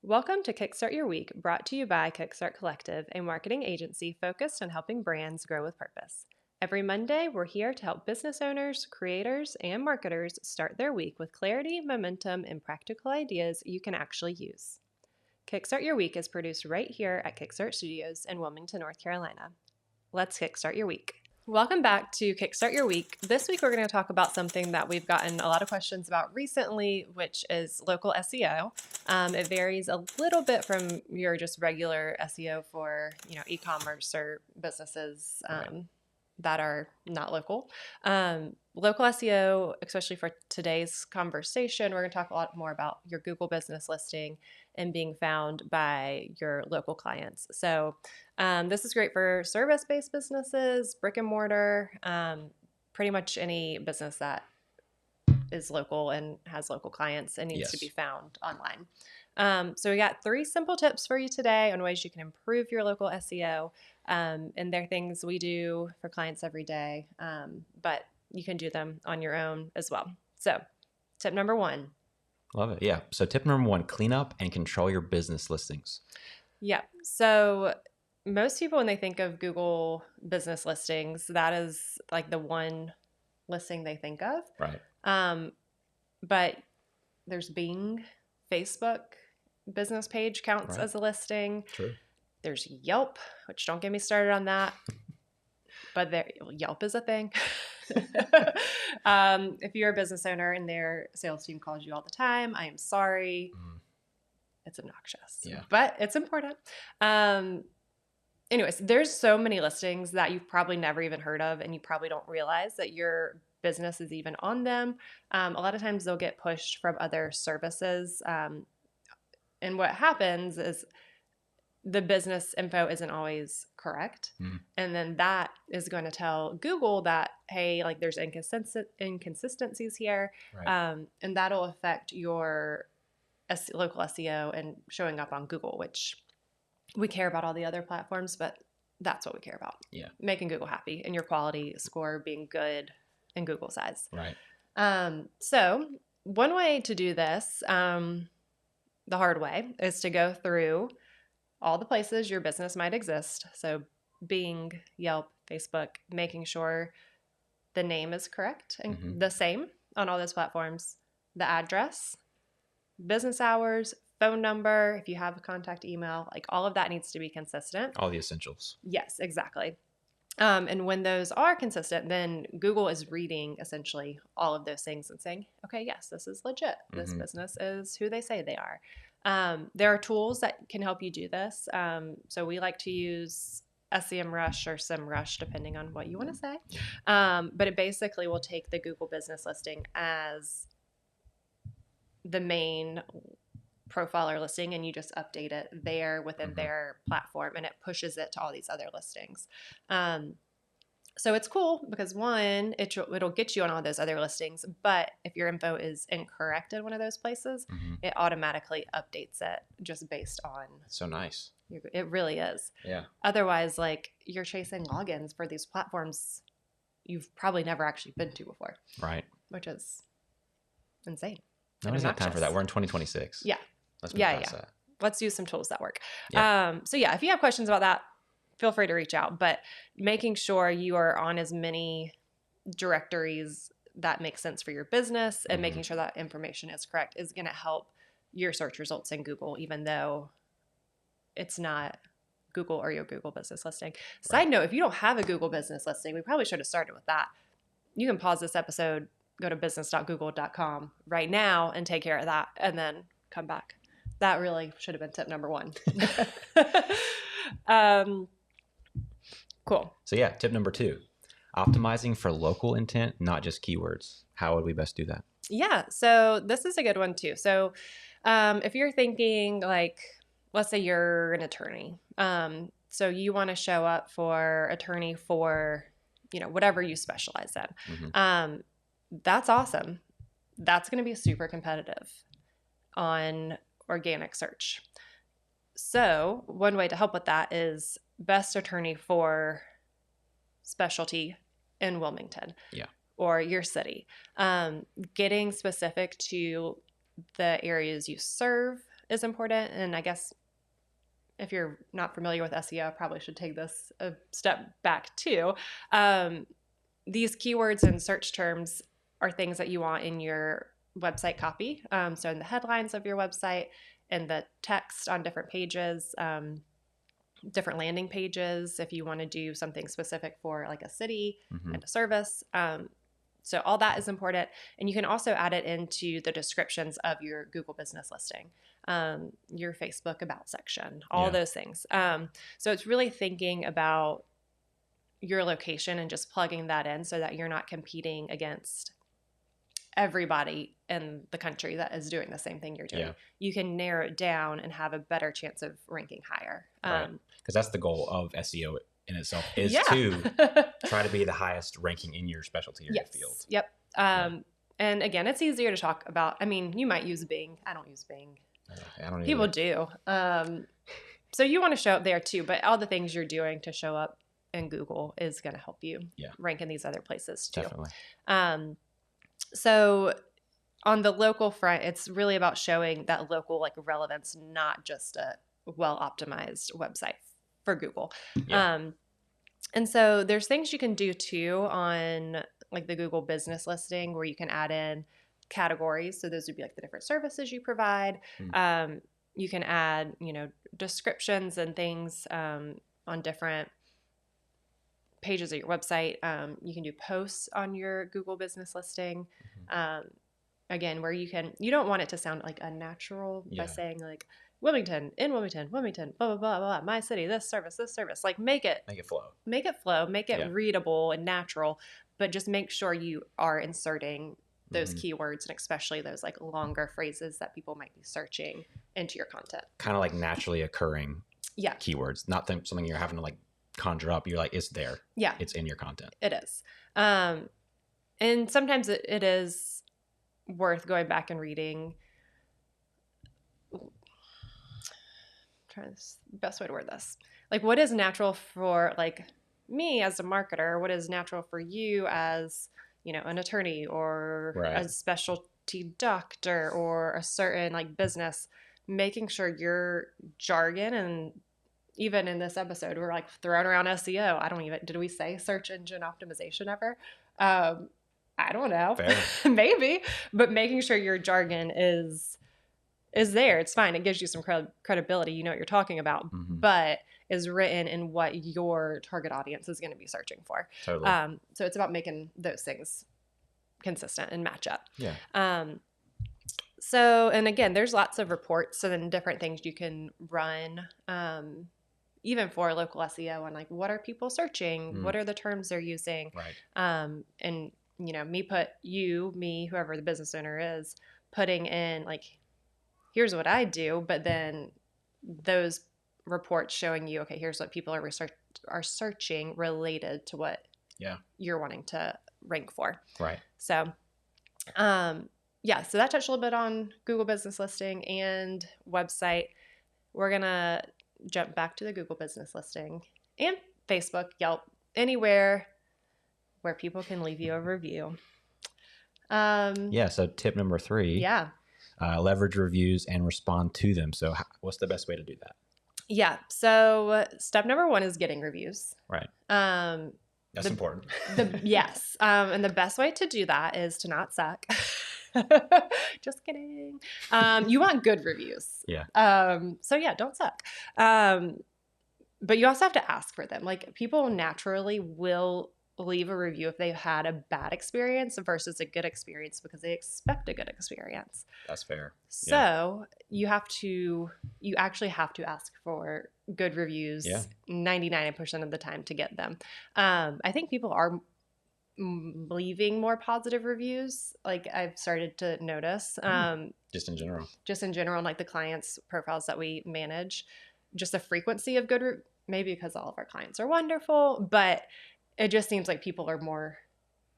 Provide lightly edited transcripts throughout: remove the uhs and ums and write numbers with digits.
Welcome to Kickstart Your Week, brought to you by Kickstart Collective, a marketing agency focused on helping brands grow with purpose. Every Monday, we're here to help business owners, creators, and marketers start their week with clarity, momentum, and practical ideas you can actually use. Kickstart Your Week is produced right here at Kickstart Studios in Wilmington, North Carolina. Let's kickstart your week. Welcome back to Kickstart Your Week. This week, we're going to talk about something that we've gotten a lot of questions about recently, which is local SEO. It varies a little bit from your just regular SEO for, e-commerce or businesses that are not local. Local SEO, especially for today's conversation, we're going to talk a lot more about your Google business listing and being found by your local clients. So this is great for service-based businesses, brick-and-mortar, pretty much any business that is local and has local clients and needs to be found online. So we got 3 simple tips for you today on ways you can improve your local SEO. And they're things we do for clients every day, but you can do them on your own as well. So tip number 1. Love it. Yeah. So tip number 1, clean up and control your business listings. Yeah. So most people, when they think of Google business listings, that is like the one listing they think of. Right. But there's Bing, Facebook business page counts Right. as a listing. True. There's Yelp, which don't get me started on that, but Yelp is a thing. If you're a business owner and their sales team calls you all the time, I am sorry. It's obnoxious, but it's important. Anyways, there's so many listings that you've probably never even heard of, and you probably don't realize that your business is even on them. A lot of times they'll get pushed from other services. And what happens is the business info isn't always correct. And then that is going to tell Google that, hey, like there's inconsistencies here. Right. And that'll affect your local SEO and showing up on Google, which we care about all the other platforms, but that's what we care about. Yeah. Making Google happy and your quality score being good in Google's eyes. Right. So one way to do this, the hard way, is to go through all the places your business might exist. So Bing, Yelp, Facebook, making sure the name is correct and the same on all those platforms, the address, business hours, phone number, if you have a contact email, like all of that needs to be consistent. All the essentials. Yes, exactly. And when those are consistent, then Google is reading essentially all of those things and saying, okay, yes, this is legit. This business is who they say they are. There are tools that can help you do this. So we like to use SEMrush or SEMrush, depending on what you want to say. But it basically will take the Google business listing as the main profile or listing, and you just update it there within their platform, and it pushes it to all these other listings. So it's cool because one, it'll get you on all those other listings, but if your info is incorrect in one of those places, it automatically updates it just based on. So nice. It really is. Yeah. Otherwise, like you're chasing logins for these platforms you've probably never actually been to before. Right. Which is insane. Nobody's got time for that. We're in 2026. Yeah. Let's move past that. Let's use some tools that work. Yeah. So yeah, if you have questions about that, feel free to reach out. But making sure you are on as many directories that make sense for your business and making sure that information is correct is going to help your search results in Google, even though it's not Google or your Google business listing. Side note, if you don't have a Google business listing, we probably should have started with that. You can pause this episode, go to business.google.com right now and take care of that, and then come back. That really should have been tip number 1. Cool. So yeah, tip number 2, optimizing for local intent, not just keywords. How would we best do that? Yeah. So this is a good one too. So if you're thinking like, let's say you're an attorney. So you want to show up for attorney for, whatever you specialize in. That's awesome. That's going to be super competitive on organic search. So one way to help with that is best attorney for specialty in Wilmington. Yeah. Or your city. Getting specific to the areas you serve is important. And I guess if you're not familiar with SEO, I probably should take this a step back too. These keywords and search terms are things that you want in your website copy. So in the headlines of your website and the text on different pages, different landing pages, if you want to do something specific for like a city and a service. So all that is important. And you can also add it into the descriptions of your Google business listing, your Facebook about section, all those things. So it's really thinking about your location and just plugging that in so that you're not competing against everybody in the country that is doing the same thing you're doing. You can narrow it down and have a better chance of ranking higher. Because that's the goal of SEO in itself, is to try to be the highest ranking in your specialty or your field. And again, it's easier to talk about. I mean, you might use Bing. I don't use Bing. I don't People do. So you want to show up there too, but all the things you're doing to show up in Google is going to help you rank in these other places too. Definitely. So on the local front, it's really about showing that local like relevance, not just a well-optimized website for Google. And so there's things you can do too on like the Google business listing where you can add in categories. So those would be like the different services you provide. You can add, descriptions and things on different pages of your website. You can do posts on your Google business listing. Again, where you don't want it to sound like unnatural by saying like Wilmington, Wilmington, blah, blah, blah, blah, my city, this service. Like make it flow, make it readable and natural, but just make sure you are inserting those keywords and especially those like longer phrases that people might be searching into your content. Kind of like naturally occurring keywords, not something you're having to like conjure up. You're like, it's there. Yeah. It's in your content. It is. And sometimes it is worth going back and reading. Best way to word this. Like what is natural for like me as a marketer? What is natural for you as, an attorney or a specialty doctor or a certain like business, making sure your jargon, and even in this episode, we're like throwing around SEO. Did we say search engine optimization ever? I don't know. Maybe, but making sure your jargon is there. It's fine. It gives you some credibility. You know what you're talking about, but is written in what your target audience is going to be searching for. Totally. So it's about making those things consistent and match up. Yeah. So, and again, there's lots of reports and different things you can run, even for local SEO on like, what are people searching? What are the terms they're using? Right. And me, whoever the business owner is, putting in like, here's what I do, but then those reports showing you, okay, here's what people are searching related to what you're wanting to rank for. Right. So, so that touched a little bit on Google business listing and website. We're going to jump back to the Google business listing and Facebook, Yelp, anywhere where people can leave you a review. So tip number 3. Yeah. Leverage reviews and respond to them. So what's the best way to do that? Yeah. So step number 1 is getting reviews. Right. That's important. Yes. And the best way to do that is to not suck. Just kidding. You want good reviews. Yeah. So yeah, don't suck. But you also have to ask for them. Like people naturally will leave a review if they've had a bad experience versus a good experience because they expect a good experience. That's fair. So you actually have to ask for good reviews 99% of the time to get them. I think people are leaving more positive reviews. Like I've started to notice. Just in general, like the clients' profiles that we manage, just the frequency of good, maybe because all of our clients are wonderful, but it just seems like people are more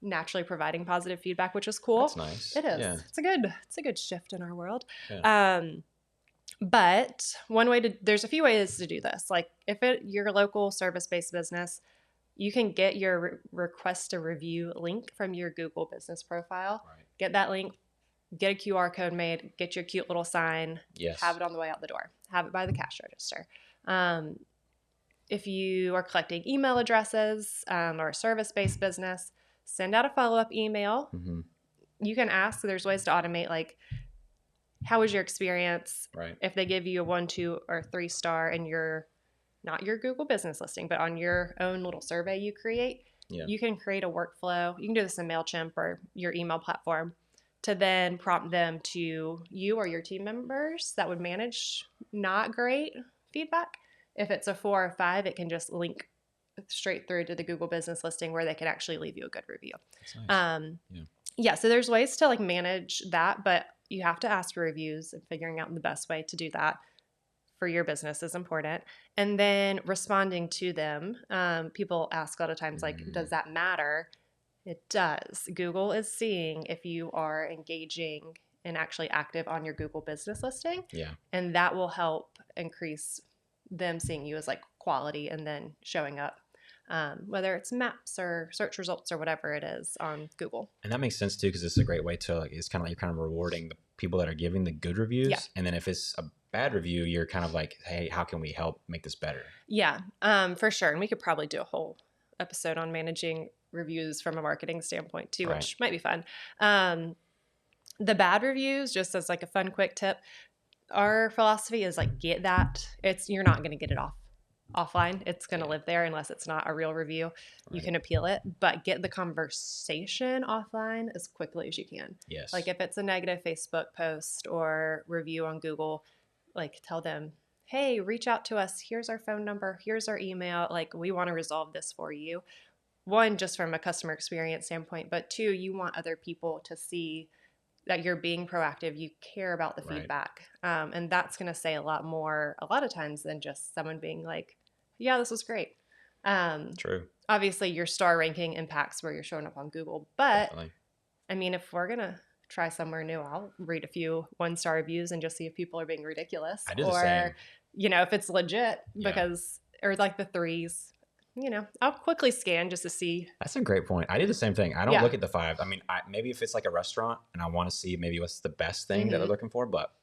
naturally providing positive feedback, which is cool. That's nice. It is. Yeah. It's a good shift in our world. Yeah. But there's a few ways to do this. Like if you're a local service-based business, you can get your request a review link from your Google business profile. Right. Get that link, get a QR code made, get your cute little sign, Yes. have it on the way out the door, have it by the cash register. If you are collecting email addresses or a service-based business, send out a follow-up email. Mm-hmm. You can ask. There's ways to automate, like, how was your experience? Right. If they give you a 1, 2, or 3 star and you're not your Google business listing, but on your own little survey you create, you can create a workflow. You can do this in MailChimp or your email platform to then prompt them to you or your team members that would manage not great feedback. If it's a 4 or 5, it can just link straight through to the Google business listing where they can actually leave you a good review. That's nice. Yeah, so there's ways to like manage that, but you have to ask for reviews, and figuring out the best way to do that for your business is important. And then responding to them. People ask a lot of times, like, does that matter? It does. Google is seeing if you are engaging and actually active on your Google business listing. Yeah. And that will help increase them seeing you as like quality and then showing up, whether it's maps or search results or whatever it is on Google. And that makes sense too, because it's a great way to, like, it's kind of like you're kind of rewarding the people that are giving the good reviews. Yeah. And then if it's a bad review, you're kind of like, hey, how can we help make this better? Yeah, for sure. And we could probably do a whole episode on managing reviews from a marketing standpoint too, which might be fun. The bad reviews, just as like a fun, quick tip, our philosophy is like, get that. You're not going to get it offline. It's going to live there unless it's not a real review. Right. You can appeal it, but get the conversation offline as quickly as you can. Yes. Like if it's a negative Facebook post or review on Google, like tell them, hey, reach out to us. Here's our phone number. Here's our email. Like, we want to resolve this for you. 1, just from a customer experience standpoint, but 2, you want other people to see that you're being proactive. You care about the feedback. And that's going to say a lot more, a lot of times, than just someone being like, yeah, this was great. True. Obviously, your star ranking impacts where you're showing up on Google. But, definitely. I mean, if we're going to try somewhere new, I'll read a few 1-star reviews and just see if people are being ridiculous. I do the same. You know, if it's legit, because, or like the 3s, you know, I'll quickly scan just to see. That's a great point. I do the same thing. I don't look at the 5. I mean, maybe if it's like a restaurant and I want to see maybe what's the best thing that they're looking for, but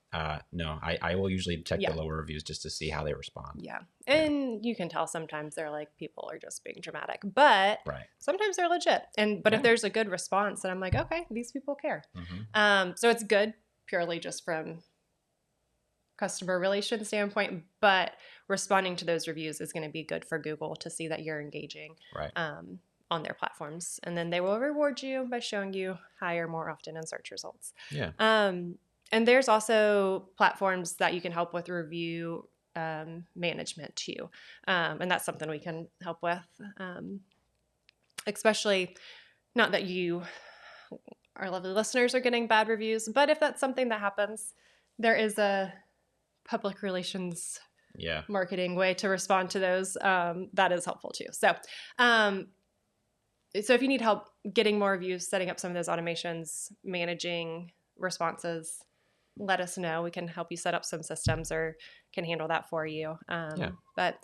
no, I will usually check the lower reviews just to see how they respond. Yeah. And you can tell sometimes they're like, people are just being dramatic, but sometimes they're legit. But if there's a good response, then I'm like, okay, these people care. So it's good purely just from customer relation standpoint, but responding to those reviews is going to be good for Google to see that you're engaging on their platforms. And then they will reward you by showing you higher more often in search results. Yeah. And there's also platforms that you can help with review management too. And that's something we can help with, especially not that you, our lovely listeners, are getting bad reviews, but if that's something that happens, there is a public relations marketing way to respond to those. That is helpful too. So if you need help getting more reviews, setting up some of those automations, managing responses, let us know. We can help you set up some systems or can handle that for you. But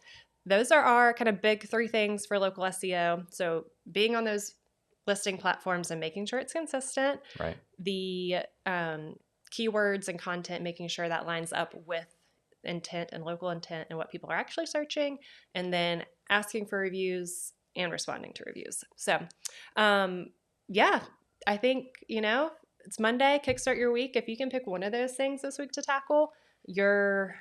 those are our kind of big 3 things for local SEO. So being on those listing platforms and making sure it's consistent. Right. The keywords and content, making sure that lines up with intent and local intent and what people are actually searching, and then asking for reviews and responding to reviews. So, I think, you know, it's Monday, kickstart your week. If you can pick one of those things this week to tackle, your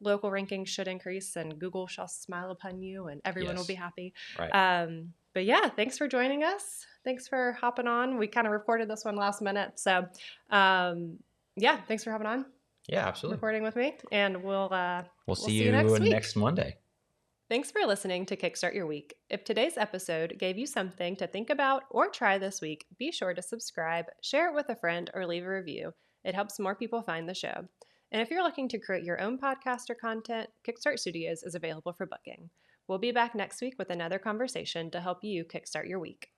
local rankings should increase and Google shall smile upon you and everyone will be happy. Right. But yeah, thanks for joining us. Thanks for hopping on. We kind of recorded this one last minute. So, thanks for hopping on. Yeah, absolutely. Recording with me. And we'll see you next Monday. Thanks for listening to Kickstart Your Week. If today's episode gave you something to think about or try this week, be sure to subscribe, share it with a friend, or leave a review. It helps more people find the show. And if you're looking to create your own podcast or content, Kickstart Studios is available for booking. We'll be back next week with another conversation to help you kickstart your week.